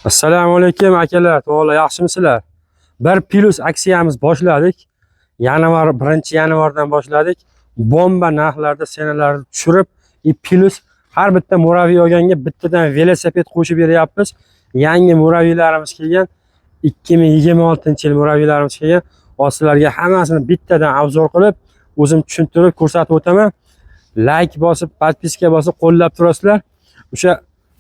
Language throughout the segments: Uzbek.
Assalomu alaykum akalar, to'g'ri yaxshimisizlar? Bir plus aksiyamiz boshladik. 1 yanvardan boshladik. Bomba narxlarda senalarni tushirib, plus har bitta muraviy olganga bittadan velosiped qo'shib beryapmiz. Yangi muraviylarimiz kelgan, 2026-yil muraviylarimiz kelgan. Sizlarga hammasini bittadan obzor qilib, o'zim tushuntirib ko'rsatib o'taman. Like bosib, podpiska bosib qo'llab turasizlar. O'sha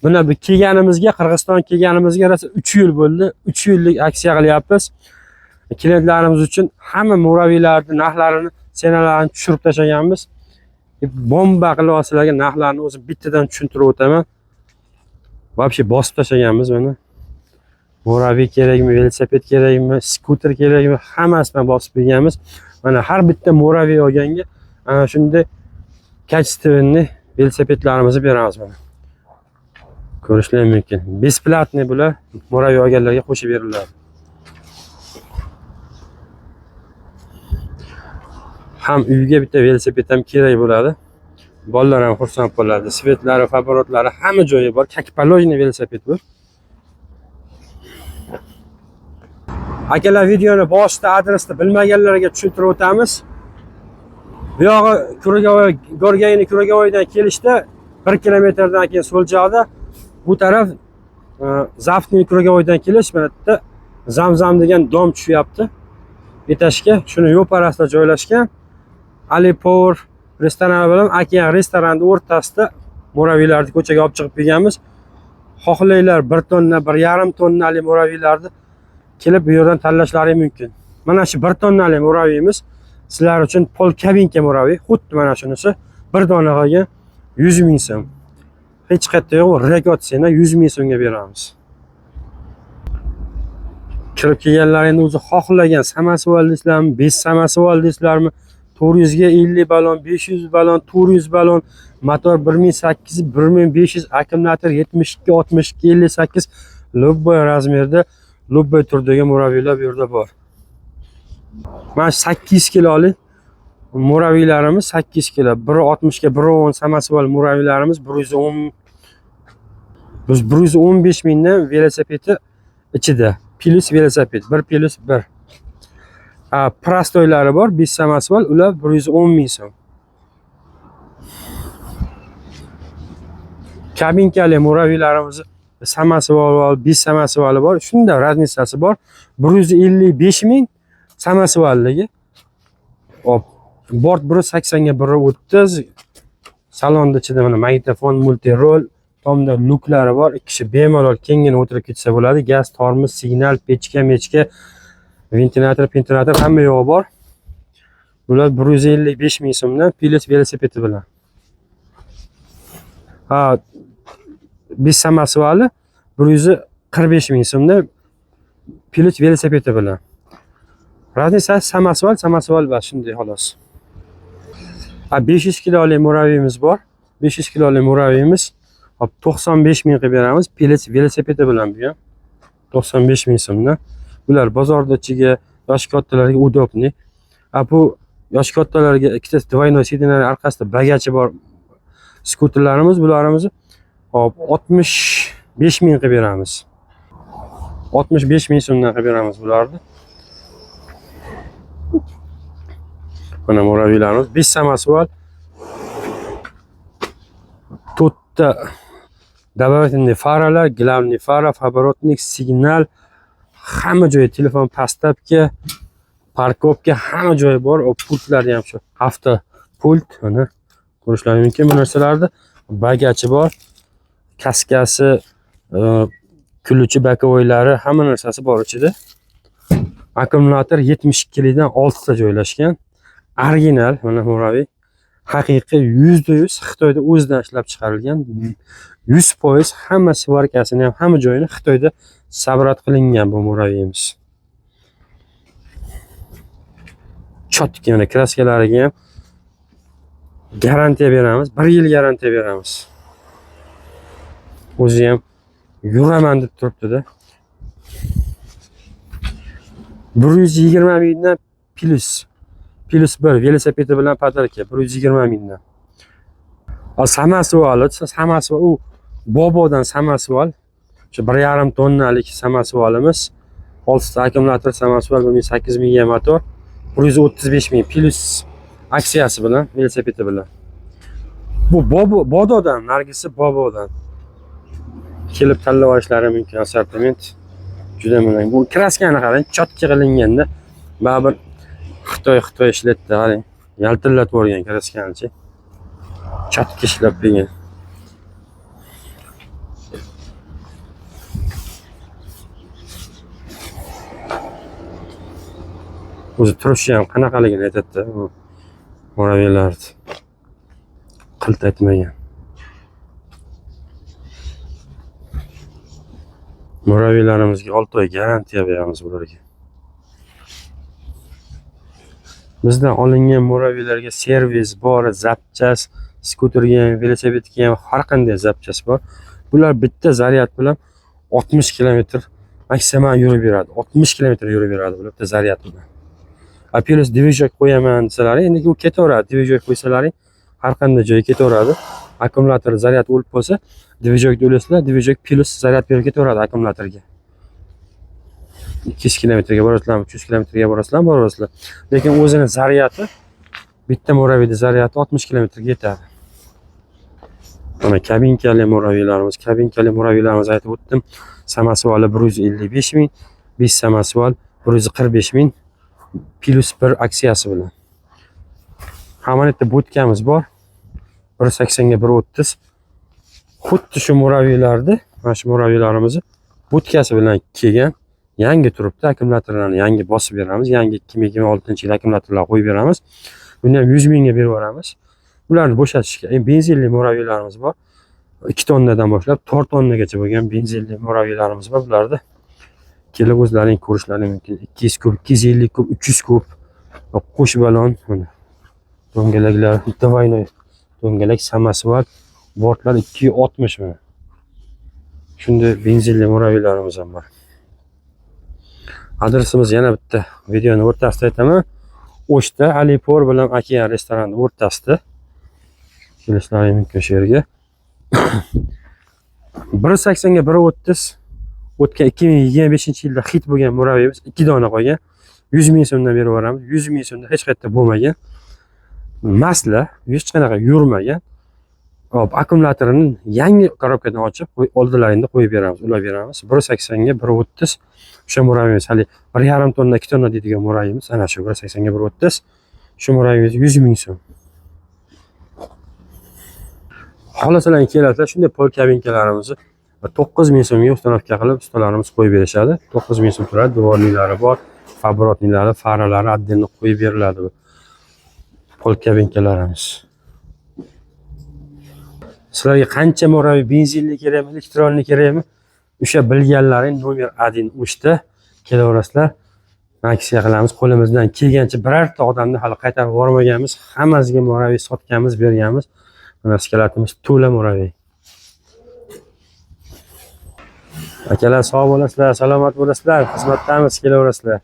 buni kelganimizga, Qirg'iziston kelganimizga rosa 3 yil bo'ldi. 3 yillik aksiya qilyapmiz. Klientlarimiz uchun hamma muraviylarning narxlarini, senalarini tushirib tashlaganmiz. Bomba qilib sizlarga narxlarni o'zim bittadan tushuntirib o'taman. Вообще bosib tashlaganmiz buni. Muraviy kerakmi, velosiped kerakmi, skuter kerakmi, hammasini bosib berganmiz. Mana har bitta muraviy olganga ana shunday kачественный velosipedlarimizni beramiz mana. Ko'rishlar mumkin. Besplatniy bular muraviy olganlarga qo'shib beriladi. Ham uyga bitta velosiped ham kerak bo'ladi. Bolalar ham xursand bo'ladi. Svetlari, favorotlari hamma joyi bor. Kakpolojniy velosiped bu. Akalar, videoni boshida adresni bilmaganlarga tushuntirib o'tamiz. Bu yog'i Kuragavoydan kelishda 1 kilometrdan keyin so'l joqda, bu taraf Zaftniy Kuragavoydan kelish, mana bu yerda Zamzam degan dom tushyapti. Etashga, shuni yo'l parasida joylashgan. Ali Power restorani bilan Okean restoranning o'rtasida muraviylarni ko'chaga olib chiqib berganmiz. Xohlaylar 1 tonna, 1,5 tonnali muraviylarni kelib bu yerdan tanlashlari mumkin. Mana shu 1 tonnali muraviyimiz sizlar uchun pol kabinka muraviy. Xuddi mana shunisi 1 donaga 100 ming so'm. Hech qayerda yo'q, rekord sena 100 ming so'mga beramiz. Kirib kelganlaringizni o'zi xohlagan samasval deysizlarmi, 5 samasval deysizlarmi, 400 ga 50 balon, 500 balon, 400 balon, motor 1800, 1500, akkumulyator 72, 62, 58 lobboy razmerda, lobboy turdagi muraviylar bu yerda bor. Mana 8 kilolik muraviylarimiz 8 kilo, 160 ga 110 samasval muraviylarimiz 115 mingdan velosipedi ichida. Plus velosiped, 1 plus 1. Prostoylari bor, 5 samasval, ular 110 ming so'm. Kabinkali muraviylarimiz samasval, 5 samasvali bor. Shunda raznisasi bor. 155 ming samasvalligi. Hop, bort 180 ga 130. Salonda ichida mana magnitofon, multirol, tomda luklari bor. 2 kishi bemalol kengina o'tirib ketsa bo'ladi. Gaz, tormoz, signal, pechka, ventilator hamma yo'g'i bor. Bular 155 ming so'mdan plus velosipedi bilan. Biz samasvali 145 ming so'mdan plus velosipedi bilan. Raznisasi samasval bas shunday xolos. 500 kilolik muraviyimiz bor. 500 kilolik muraviyimiz 95 ming qilib beramiz. Plus velosipedi bilan bu ham 95 ming so'mdan. Bular bozorda ichiga yosh kattalarga udobniy. Bu yosh kattalarga ikkita двойной сиденье orqasida bagachi bor skuterlarimiz, bularimizni 65 ming qilib beramiz. 65 ming so'mdan qilib beramiz bularni. Mana muraviylarimiz 5 samasval. To'rtta добавительный faralar, главный fara, поворотник, signal, hamma joyi telefon pastapka, parkovka hamma joyi bor. Pultlar ham shu avto pult, mana ko'rishlaringiz mumkin bu narsalarda. Bagachi bor, kaskasi, kuluvchi bakovoylari, hamma narsasi bor ichida. Akkumulyator 72 dan 6 ta joylashgan. Original mana muraviy. Haqiqiy %100 Xitoyda o'zidan ishlab chiqarilgan. 100% hamma svarkasini ham, hamma joyini Xitoyda sabrat qilingan bu muraviyimiz. Chotki mana kraskalariga ham garantiya beramiz. 1 yil garantiya beramiz. O'zi ham yuraman deb turibdi-da. 120 mingdan plus 1 velosipedi bilan podarka 120 mingdan. Samasval u bobodan samasval. Shu 1,5 tonnalik samosuvalimiz, 6 ta akkumulyator samosuval, 8 mingga motor, 135 ming plus aksiyasi bilan, velosipedi bilan. Bu Bododan, nargisi Bobodan kelib tanlab olishlari mumkin. Assortiment juda ming. Bu kraskani qarang, chotka qilinganda baribir Xitoy ishlatdi, qarang. Yaltillatib o'rgan kraskanichi. Chotka ishlab bergan. O'zi turishi ham qanaqaligini aytadi bu moraviylar. Qilt aytmagan. Moraviylarimizga 6 oy garantiya beramiz bularga. Bizdan olingan moraviylarga servis bor, zapchas, skuterga ham, velosipedga ham har qanday zapchas bor. Bular bitta zaryad bilan 60 km maksimum yurib beradi. 60 km yurib beradi bular bitta zaryad bilan. Apelus dvijok qo'yaman desalar, endi u ketaveradi. Dvijok qo'ysalaring har qanday joyga ketaveradi. Akkumulyator zaryad o'lib bo'lsa, dvijokni ulasizlar, dvijok plus zaryad berib ketaveradi akkumulyatorga. 200 kilometrga borasizlar, 300 kilometrga borasizlar. Lekin o'zini zaryadi bitta moraviyda zaryadi 60 kilometrga yetadi. Mana kabinkali moraviylarimiz aytib o'tdim. Samosuali 155 ming, 5 samosuval 145 ming plus 1 aksiyasi bilan. Hamonatda bo'tkamiz bor. 180 ga 130. Xuddi shu moraviylarni, mana shu moraviylarimizni bo'tkasi bilan kelgan. Yangi turibdi, akkumulyatorlarni yangi bosib beramiz. Yangi 2026-yil akkumulyatorlar qo'yib beramiz. Buni ham 100 mingga berib yuboramiz. Ularni bo'shatishga benzinli moraviylarimiz bor. 2 tonnadan boshlab 4 tonnagacha bo'lgan benzinli moraviylarimiz bor. Bularda kelib o'zlaring ko'rishlaring mumkin. 200 kub, 250 kub, 300 kub. Qo'sh balon, mana. Do'ngalaklar, двойной do'ngalak samosuval, bortlar 260 mana. Shunday benzinli moraviylarimiz ham bor. Adresimiz yana bitta videoni o'rtasida aytaman. O'shda Alipor bilan Okean restorani o'rtasida. Kelishlaring mumkin shu yerga. 180 ga 130 o'tgan 2025-yilda hit bo'lgan moraviyimiz 2 dona qolgan. 100 ming so'mdan berib yuboramiz. 100 ming so'mda hech qayerda bo'lmagan. Masla, hech qanaqa yurmagan. Hop, akkumulyatorni yangi korobkadan ochib, oldilaringda qo'yib beramiz, ulab beramiz. 180 ga 130 o'sha moraviyimiz, hali 1,5 tonna, 2 tonna deydigan moraviyimiz, ana shu 180 ga 130. Shu moraviyimiz 100 ming so'm. Xohlasalar kelasizlar, shunday pol kabinkalarimizni 9 ming so'mga ustanovka qilib ustalarimiz qo'yib berishadi. 9 ming so'm turadi, devorliklari bor, fabrotliklari, faralari отдельно qo'yib beriladi bu pol kabinkalarimiz. Sizlarga qancha moraviy benzinli kerakmi, elektronli kerakmi? O'sha bilganlaring nomer 1 o'shda kelaverasizlar. Aksiya qilamiz. Qo'limizdan kelgancha birorta odamni hali qaytarib yubormaganmiz. Hammasiga moraviy sotganmiz, berganmiz. Mana skalatimiz to'la moraviy. Akalar sog' bo'lasizlar, salomat bo'lasizlar, xizmatdamiz, kelaverasizlar.